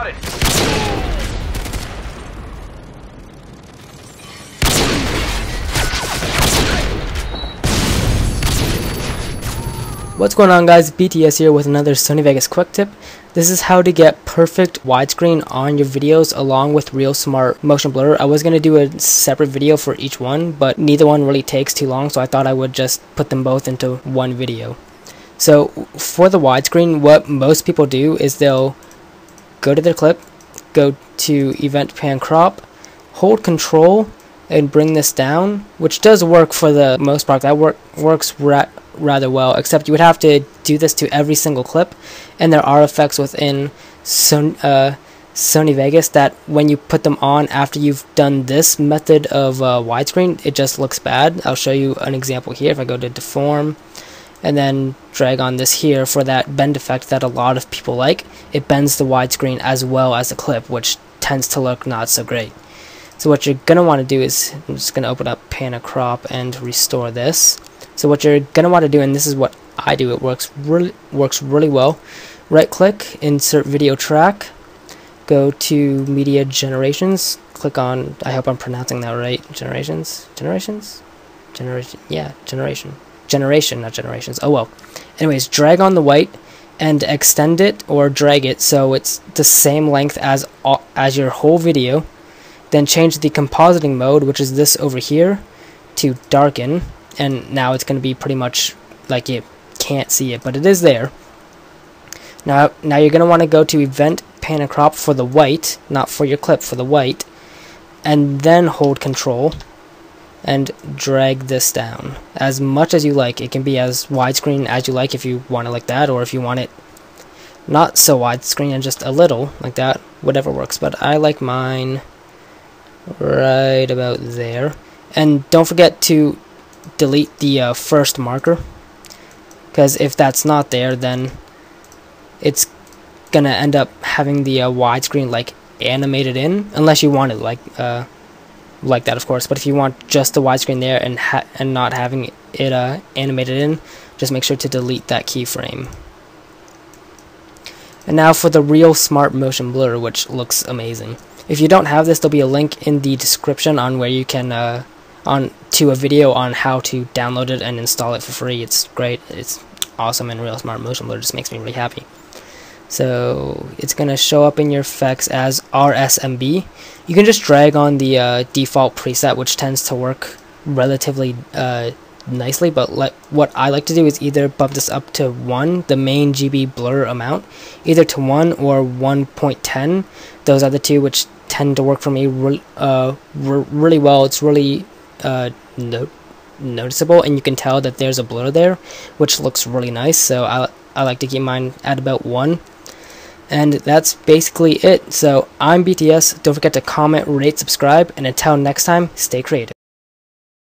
spotted. What's going on, guys? BTS here with another Sony Vegas quick tip. This is how to get perfect widescreen on your videos along with ReelSmart motion blur. I was going to do a separate video for each one, but neither one really takes too long, so I thought I would just put them both into one video. So for the widescreen, what most people do is they'll go to their clip, go to event pan crop, hold control and bring this down, which does work for the most part. That works rather well, except you would have to do this to every single clip, and there are effects within Sony Vegas that when you put them on after you've done this method of widescreen, it just looks bad. I'll show you an example here. If I go to deform and then drag on this here for that bend effect that a lot of people like, it bends the widescreen as well as the clip, which tends to look not so great. So what you're going to want to do is, I'm just going to open up pan crop and restore this. So what you're going to want to do, and this is what I do, it works really well. Right click, insert video track, go to media generations, click on, I hope I'm pronouncing that right, generation, not generations, oh well. Anyways, drag on the white and extend it or drag it so it's the same length as your whole video. Then change the compositing mode, which is this over here, to darken, and now it's going to be pretty much like you can't see it, but it is there. Now you're going to want to go to event pan and crop for the white, not for your clip, for the white, and then hold control and drag this down as much as you like. It can be as widescreen as you like if you want it like that, or if you want it not so widescreen and just a little like that, whatever works, but I like mine right about there. And don't forget to delete the first marker, because if that's not there, then it's gonna end up having the widescreen like animated in, unless you want it like that, of course. But if you want just the widescreen there and not having it animated in, just make sure to delete that keyframe. And now for the ReelSmart motion blur, which looks amazing. If you don't have this, there'll be a link in the description on where you can to a video on how to download it and install it for free. It's great. It's awesome, and ReelSmart motion blur just makes me really happy. So it's gonna show up in your effects as RSMB. You can just drag on the default preset, which tends to work relatively nicely, but what I like to do is either bump this up to 1, the main GB blur amount, either to 1 or 1.10. Those are the two which tend to work for me really well. It's really noticeable, and you can tell that there's a blur there, which looks really nice. So I like to keep mine at about 1. And that's basically it. So I'm BTS. Don't forget to comment, rate, subscribe, and until next time, stay creative.